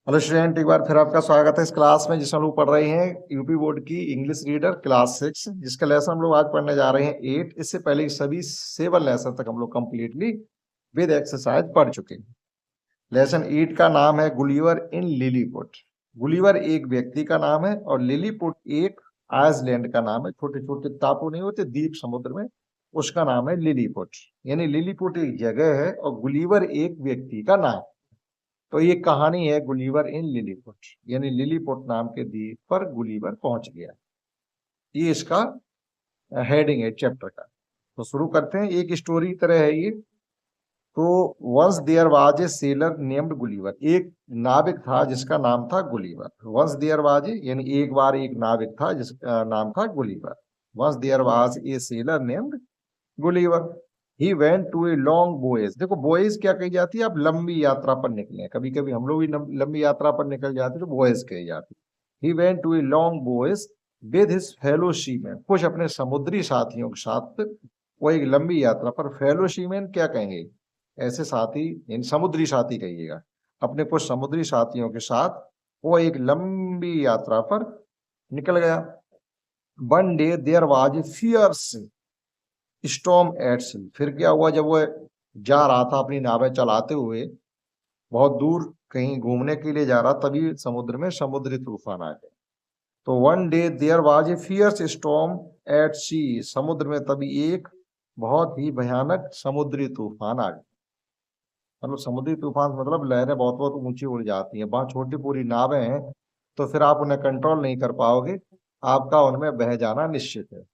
Hello student, एक बार फिर आपका स्वागत है इस क्लास में जिसमें हम लोग पढ़ रहे हैं यूपी बोर्ड की इंग्लिश रीडर क्लास 6, जिसका लेसन हम लोग आज पढ़ने जा रहे हैं 8। इससे पहले सभी 7 लेसन तक हम लोग कंप्लीटली विद एक्सरसाइज पढ़ चुके हैं। लेसन 8 का नाम है गुलिवर इन लिलीपुट। गुलिवर एक व्यक्ति का नाम है और लिलीपुट एक आइसलैंड का नाम है। छोटे छोटे टापू नहीं होते द्वीप समुद्र में, उसका नाम है लिलीपुट। यानी लिलीपुट एक जगह है और गुलिवर एक व्यक्ति का नाम। तो ये कहानी है गुलिवर इन लिलीपुट, यानी लिलीपुट नाम के द्वीप पर गुलिवर पहुंच गया। ये इसका हेडिंग है चैप्टर का। तो शुरू करते हैं। एक स्टोरी तरह है ये। तो once there was a sailor named Gulliver. एक नाविक था जिसका नाम था गुलिवर। वंस देयर वाज यानी एक बार एक नाविक था जिसका नाम था Gulliver. Once there was a sailor named Gulliver. He went to a long voyage. देखो वॉयज क्या कही जाती है, आप लंबी यात्रा पर निकले। कभी कभी हम लोग भी लंबी यात्रा पर निकल जाते हैं तो वॉयज कही जाती है। He went to a long voyage with his fellow seaman. कुछ अपने समुद्री साथियों के साथ वो एक लंबी यात्रा पर। फेलो सीमैन क्या कहेंगे, ऐसे साथी, यानी समुद्री साथी कहिएगा। अपने कुछ समुद्री साथियों के साथ वो एक लंबी यात्रा पर निकल गया। One day there was a fierce storm at sea. फिर क्या हुआ, जब वो जा रहा था अपनी नावें चलाते हुए बहुत दूर कहीं घूमने के लिए जा रहा, तभी समुद्र में समुद्री तूफान आ गया। तो one day there was a fierce storm at sea. समुद्र में तभी एक बहुत ही भयानक समुद्री तूफान आ गया। मतलब समुद्री तूफान मतलब लहरें बहुत बहुत ऊंची उड़ जाती हैं। वहां छोटी पूरी नावें हैं तो फिर आप उन्हें कंट्रोल नहीं कर पाओगे, आपका उनमें बह जाना निश्चित है।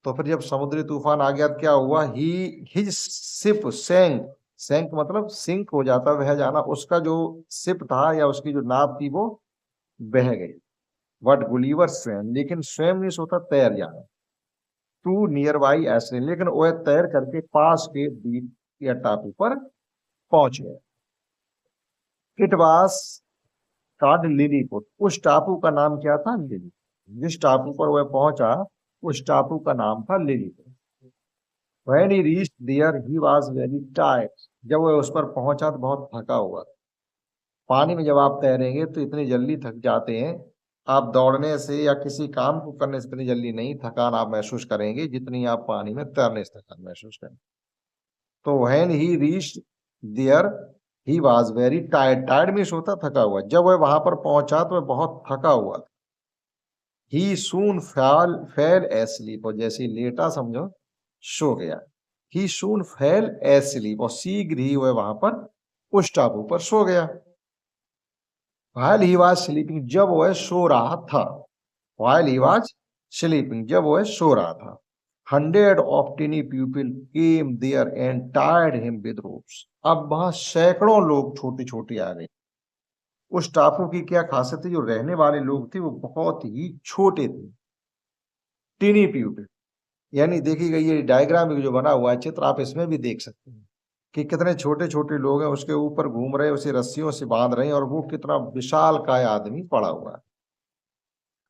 तो फिर जब समुद्री तूफान आ गया क्या हुआ, ही हिज शिप सैंक। सैंक मतलब सिंक हो जाता, बह जाना। उसका जो शिप था या उसकी जो नाव थी वो बह गई। बट गुलिवर स्वयं, लेकिन स्वयं नहीं सोता, तैर जाना। टू नियर बाई ऐसे, लेकिन वह तैर करके पास के द्वीप या टापू पर पहुंच गया। It was called Lilliput. उस टापू का नाम क्या था, लिली। जिस टापू पर वह पहुंचा उस टापू का नाम था Lilliput. When he reached there, he was very tired. जब वह उस पर पहुंचा तो बहुत थका हुआ। पानी में जब आप तैरेंगे तो इतनी जल्दी थक जाते हैं, आप दौड़ने से या किसी काम को करने से इतनी जल्दी नहीं थकान आप महसूस करेंगे जितनी आप पानी में तैरने से थकान महसूस करेंगे। तो when he reached there, he was very tired. Tired means होता थका हुआ। जब वह वहां पर पहुंचा तो वह बहुत थका हुआ। He soon fell asleep, और जैसे लेटा समझो सो गया। ही सून फेल एस्लीप, और शीघ्र ही वह वहां पर उस टापू पर सो गया। व्हाइल ही वाज स्लीपिंग, जब वह सो रहा था। व्हाइल ही वाज स्लीपिंग, जब वह सो रहा था। 100 of tiny people came there and tired him with ropes. अब वहां सैकड़ों लोग छोटे छोटे आ गए। उस टापू की क्या खासियत थी, जो रहने वाले लोग थे वो बहुत ही छोटे थे। टीनी पीपल यानी देखी गई ये डायग्राम जो बना हुआ है चित्र, आप इसमें भी देख सकते हैं कि कितने छोटे छोटे लोग हैं उसके ऊपर घूम रहे, उसे रस्सियों से बांध रहे हैं, और वो कितना विशाल काय आदमी पड़ा हुआ है।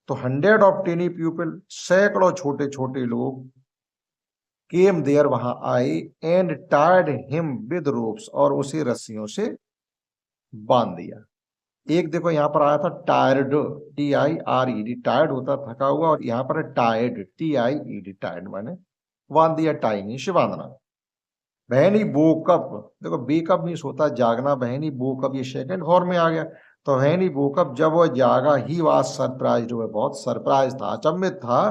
तो 100 ऑफ टीनी पीपल, सैकड़ों छोटे छोटे लोग, केम देयर वहां आए, and tired him with ropes, और उसे रस्सियों से बांध दिया। एक देखो यहाँ पर आया था टायर्ड, TIRED, टायर्ड होता थका हुआ, और यहाँ पर टायर्ड, TIED, टायर्ड माने बांध दिया, टाई नहीं से बांधना। बहनी बोकअप, देखो बेकअप मीन्स होता जागना, बहनी बोकअप ये सेकंड फॉर्म में आ गया। तो बहनी बोकअप, जब वह जागा, ही वाज सरप्राइज्ड, वह बहुत सरप्राइज था, अचंभित था।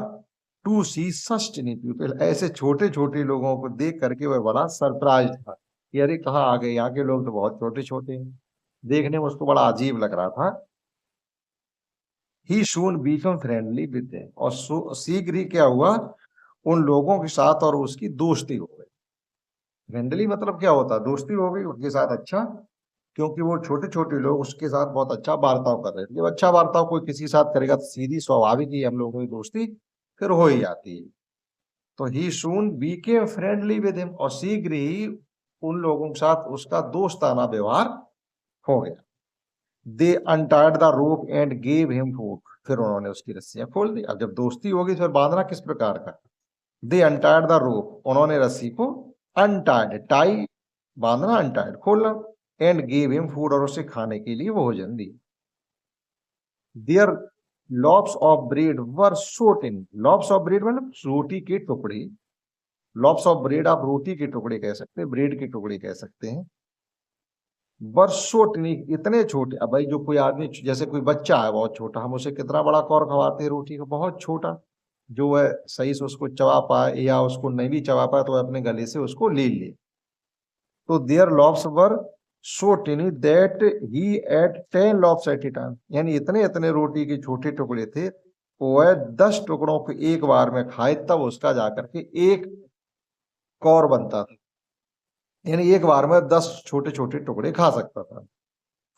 टू सी सच टिनी पीपल, ऐसे छोटे छोटे लोगों को देख करके वह बड़ा सरप्राइज था कि अरे कहाँ आ गए, यहाँ के लोग तो बहुत छोटे छोटे हैं। देखने में उसको बड़ा अजीब लग रहा था। ही सून बिकम फ्रेंडली विद देम, और शीघ्र ही क्या हुआ, उन लोगों के साथ और उसकी दोस्ती हो गई। फ्रेंडली मतलब क्या होता है, दोस्ती हो गई उनके साथ। अच्छा, क्योंकि वो छोटे छोटे लोग उसके साथ बहुत अच्छा वार्ताव कर रहे थे। जब अच्छा वार्ताव कोई किसी साथ करेगा तो सीधी स्वाभाविक ही हम लोगों की दोस्ती फिर हो ही जाती है। तो ही सून बीकेम फ्रेंडली विद हिम, और शीघ्र ही उन लोगों के साथ उसका दोस्ताना व्यवहार हो गया। They untied the rope and gave him food, फिर उन्होंने उसकी रस्सियां खोल दी। अब जब दोस्ती होगी फिर बांधना किस प्रकार का। दे अनटायर्ड द रोप, उन्होंने रस्सी को अनटायर्ड, टाई बांधना, अनटायर्ड खोलना, एंड गेव हिम फूड, और उसे खाने के लिए भोजन दी। There loaves of bread were so tiny, loaves of bread मतलब रोटी के टुकड़े, लॉब्स ऑफ ब्रेड आप रोटी के टुकड़े कह सकते हैं, ब्रेड के टुकड़े कह सकते हैं। वर सो टिनी, इतने छोटे। अब भाई जो कोई आदमी, जैसे कोई बच्चा है बहुत छोटा, हम उसे कितना बड़ा कौर खवाते हैं रोटी का, बहुत छोटा, जो वह सही से उसको चबा पाए या उसको नहीं भी चबा पाए तो वह अपने गले से उसको ले ले। तो there loaves were so tiny that he ate 10 loaves at a time, यानी इतने इतने रोटी के छोटे टुकड़े थे, वह 10 टुकड़ों को एक बार में खाए, तब उसका जाकर के एक कौर बनता था, यानी एक बार में 10 छोटे छोटे टुकड़े खा सकता था।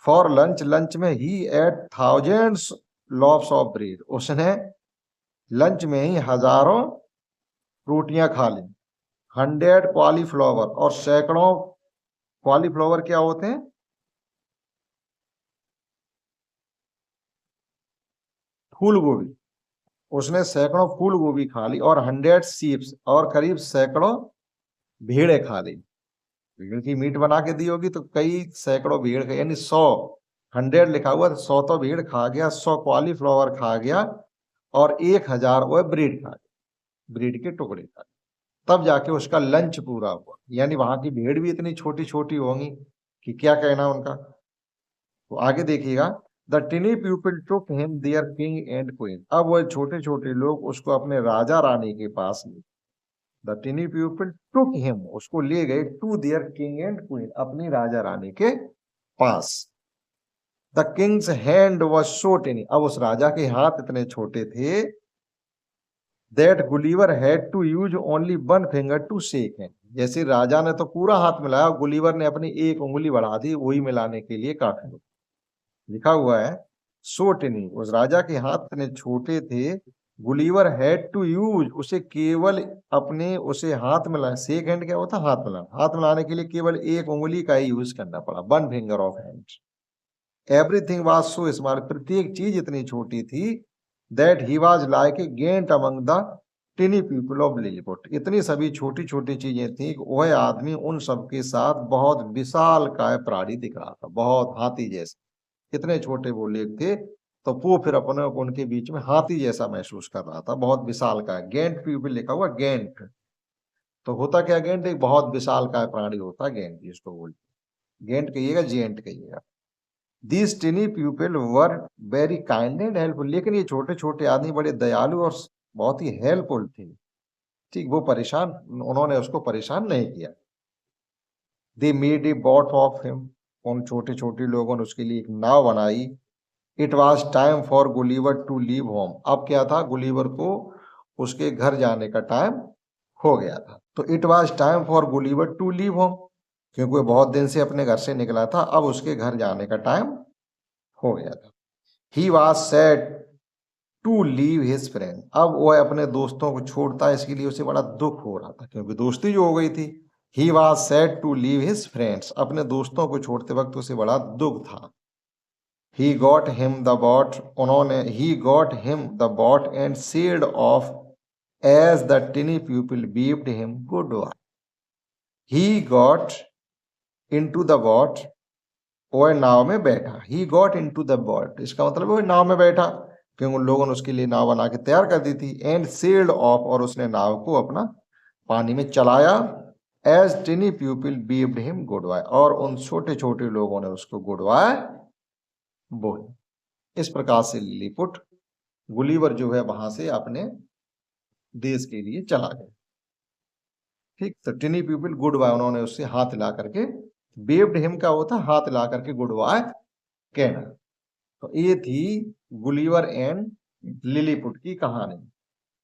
फॉर लंच, लंच में ही ate thousands loaves of bread, उसने लंच में ही हजारों रोटियां खा ली। 100 कॉलीफ्लावर, और सैकड़ों, कॉलीफ्लावर क्या होते हैं, फूल गोभी, उसने सैकड़ों फूल गोभी खा ली। और 100 सीप्स, और करीब सैकड़ों भेड़े खा ली। भेड़ की मीट बना के दी होगी तो कई सैकड़ों भेड़, यानी 100, 100 लिखा हुआ, 100 तो भेड़ खा गया, 100 कॉलीफ्लावर खा गया, और 1000 वह ब्रेड खा गया, ब्रेड के टुकड़े खा गया, तब जाके उसका लंच पूरा हुआ। यानी वहां की भेड़ भी इतनी छोटी छोटी होंगी कि क्या कहना उनका। तो आगे देखिएगा, the tiny people took him there king and queen, अब वह छोटे छोटे लोग उसको अपने राजा रानी के पास ले, the tiny people took him, उसको ले गए, to their king and queen, अपनी राजा रानी के पास। The king's hand was so tiny, अब उस राजा के हाथ इतने छोटे थे, that Gulliver had to use only one finger to shake hand, जैसे राजा ने तो पूरा हाथ मिलाया, गुलीवर ने अपनी एक उंगली बढ़ा दी, वही मिलाने के लिए काफी। लिखा हुआ है सो टिनी, उस राजा के हाथ इतने छोटे थे, गुलीवर हैड टू यूज, उसे केवल अपने, उसे हाथ मिला, शेक हैंड क्या होता है, हाथ मिलाना, हाथ मिलाने के लिए केवल एक उंगली का ही यूज करना पड़ा, one finger of hand. Everything was so small, प्रत्येक चीज इतनी छोटी थी, that he was like a giant among the tiny people of Lilliput, इतनी सभी छोटी छोटी चीजें थी, वह आदमी उन सबके साथ बहुत विशाल काय प्राणी दिख रहा था, बहुत हाथी जैसे, इतने छोटे वो लोग थे, तो वो फिर अपने उनके बीच में हाथी जैसा महसूस कर रहा था, बहुत विशाल का। गेंट पीपल लिखा हुआ, गेंट तो होता क्या, गेंट एक बहुत विशाल का प्राणी होता है, गेंट जिसको बोलते, गेंट कहिएगा, जेंट कहिएगा। These टिनी people were very kind and helpful, लेकिन ये छोटे छोटे आदमी बड़े दयालु और बहुत ही हेल्पफुल थे, ठीक, वो परेशान, उन्होंने उसको परेशान नहीं किया। They made a boat of him, उन छोटे छोटे लोगों ने उसके लिए एक नाव बनाई। It was time for Gulliver to leave home, अब क्या था, गुलीवर को उसके घर जाने का टाइम हो गया था। तो it was time for Gulliver to leave home, क्योंकि वो बहुत दिन से अपने घर से निकला था, अब उसके घर जाने का टाइम हो गया था। He was sad to leave his friend, अब वह अपने दोस्तों को छोड़ता है, इसके लिए उसे बड़ा दुख हो रहा था, क्योंकि दोस्ती जो हो गई थी। He was sad to leave his friends, अपने दोस्तों को छोड़ते वक्त उसे बड़ा दुख था। He got him the boat, उन्होंने, he got him the boat and sailed off as the tiny pupil waved him goodbye. He got into the boat, वह नाव में बैठा, he got into the boat, इसका मतलब वह नाव में बैठा, क्योंकि उन लोगों ने उसके लिए नाव बना के तैयार कर दी थी। and sailed off, और उसने नाव को अपना पानी में चलाया, as tiny pupil waved him goodbye, और उन छोटे छोटे लोगों ने उसको goodbye बोली। इस प्रकार से लिलीपुट, गुलीवर जो है वहां से अपने देश के लिए चला गया, ठीक। तो टिनी पीपल गुड बाय, उन्होंने उससे हाथ ला करके, वेव्ड हिम का होता हाथ ला करके गुड बाय कहना। तो ये थी गुलीवर एंड लिलीपुट की कहानी,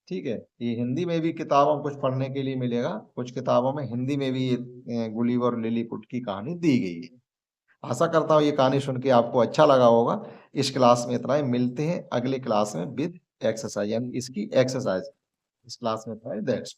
ठीक है। ये हिंदी में भी किताबों में कुछ पढ़ने के लिए मिलेगा, कुछ किताबों में हिंदी में भी ये गुलीवर और लिलीपुट की कहानी दी गई है। आशा करता हूँ ये कहानी सुन के आपको अच्छा लगा होगा। इस क्लास में इतना ही, मिलते हैं अगले क्लास में विद एक्सरसाइज, यानी इसकी एक्सरसाइज इस क्लास में था। दैट्स